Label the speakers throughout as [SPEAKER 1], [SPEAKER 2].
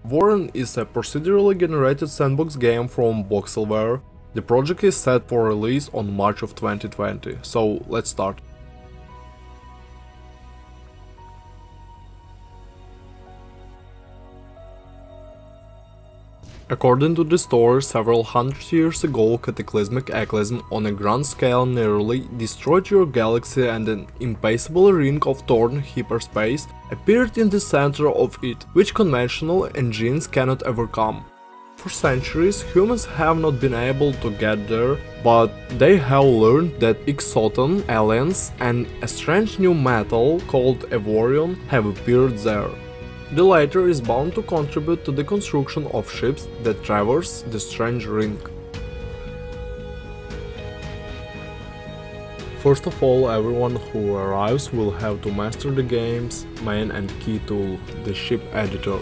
[SPEAKER 1] Avorion is a procedurally generated sandbox game from Voxelware. The project is set for release on March of 2020, so let's start. According to the story, several hundred years ago, cataclysmic eclipse on a grand scale nearly destroyed your galaxy, and an impassable ring of torn hyperspace appeared in the center of it, which conventional engines cannot overcome. For centuries, humans have not been able to get there, but they have learned that exoton, aliens, and a strange new metal called Avorion have appeared there. The latter is bound to contribute to the construction of ships that traverse the strange ring. First of all, everyone who arrives will have to master the game's main and key tool, the ship editor.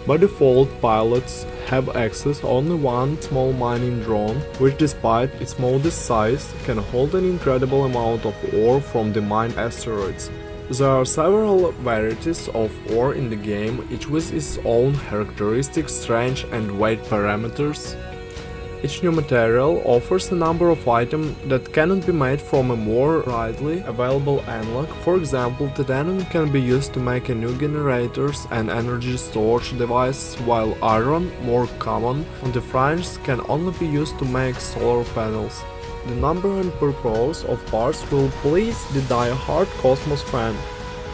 [SPEAKER 1] By default, pilots have access only one small mining drone, which despite its modest size, can hold an incredible amount of ore from the mined asteroids. There are several varieties of ore in the game, each with its own characteristic strength and weight parameters. Each new material offers a number of items that cannot be made from a more readily available analog. For example, titanium can be used to make a new generators and energy storage device, while iron, more common on the fringes, can only be used to make solar panels. The number and purpose of parts will please the die-hard Cosmos fan.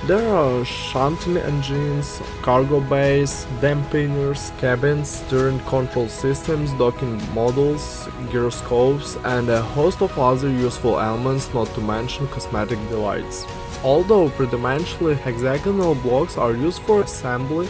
[SPEAKER 1] There are shunting engines, cargo bays, dampeners, cabins, steering control systems, docking modules, gyroscopes, and a host of other useful elements, not to mention cosmetic delights. Although predominantly hexagonal blocks are used for assembly,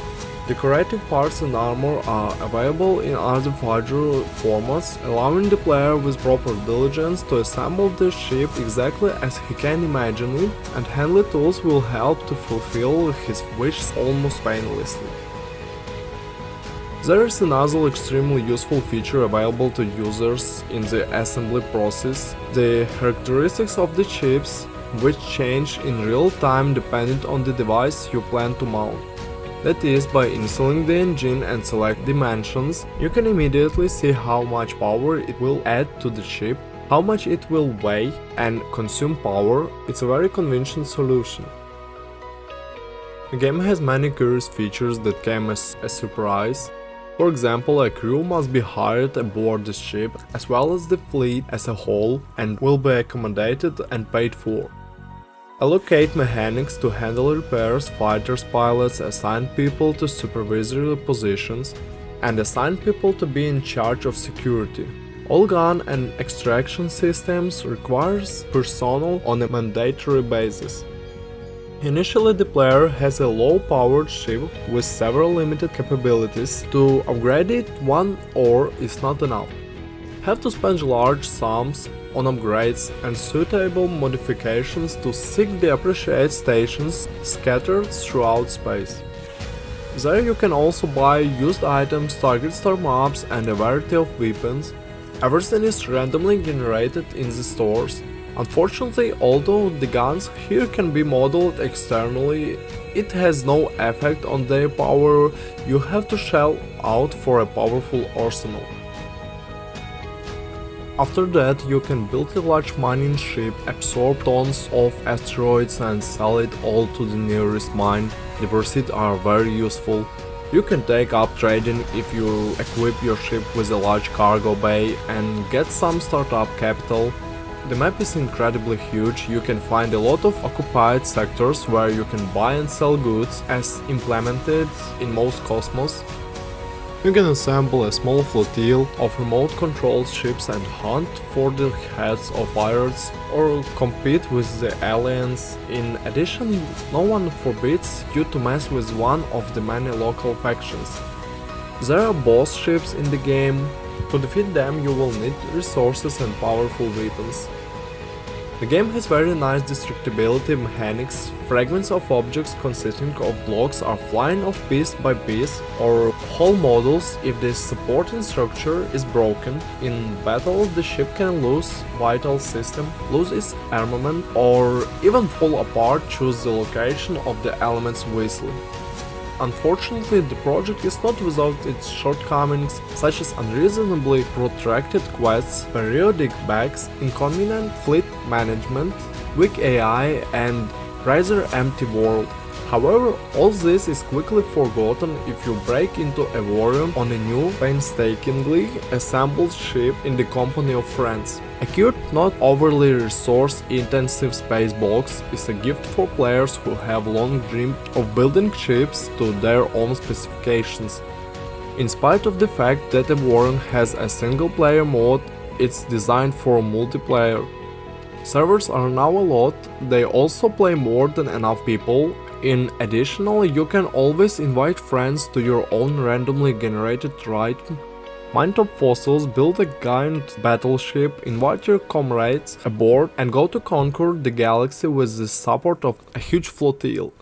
[SPEAKER 1] decorative parts and armor are available in other larger formats, allowing the player with proper diligence to assemble the ship exactly as he can imagine it, and handy tools will help to fulfill his wishes almost painlessly. There is another extremely useful feature available to users in the assembly process: the characteristics of the chips, which change in real time depending on the device you plan to mount. That is, by installing the engine and select dimensions, you can immediately see how much power it will add to the ship, how much it will weigh and consume power. It's a very convenient solution. The game has many curious features that came as a surprise. For example, a crew must be hired aboard the ship, as well as the fleet as a whole, and will be accommodated and paid for. Allocate mechanics to handle repairs, fighters, pilots, assign people to supervisory positions, and assign people to be in charge of security. All gun and extraction systems requires personnel on a mandatory basis. Initially, the player has a low-powered ship with several limited capabilities. To upgrade it, one ore is not enough. Have to spend large sums on upgrades and suitable modifications to seek the appropriate stations scattered throughout space. There you can also buy used items, target star maps, and a variety of weapons. Everything is randomly generated in the stores. Unfortunately, although the guns here can be modeled externally, it has no effect on their power. You have to shell out for a powerful arsenal. After that, you can build a large mining ship, absorb tons of asteroids and sell it all to the nearest mine. The proceeds are very useful. You can take up trading if you equip your ship with a large cargo bay and get some startup capital. The map is incredibly huge. You can find a lot of occupied sectors where you can buy and sell goods, as implemented in most Cosmos. You can assemble a small flotille of remote-controlled ships and hunt for the heads of pirates or compete with the aliens. In addition, no one forbids you to mess with one of the many local factions. There are boss ships in the game. To defeat them, you will need resources and powerful weapons. The game has very nice destructibility mechanics. Fragments of objects consisting of blocks are flying off piece by piece, or whole models if the supporting structure is broken. In battle, the ship can lose vital system, lose its armament, or even fall apart. Choose the location of the elements wisely. Unfortunately, the project is not without its shortcomings, such as unreasonably protracted quests, periodic bugs, inconvenient fleet management, weak AI, and rather empty world. However, all this is quickly forgotten if you break into Avorion on a new, painstakingly assembled ship in the company of friends. A cute, not overly resource-intensive space box is a gift for players who have long dreamed of building ships to their own specifications. In spite of the fact that Avorion has a single-player mode, it's designed for multiplayer. Servers are now a lot, they also play more than enough people. Additionally, you can always invite friends to your own randomly generated ride, mine top fossils, build a giant battleship, invite your comrades aboard, and go to conquer the galaxy with the support of a huge flotille.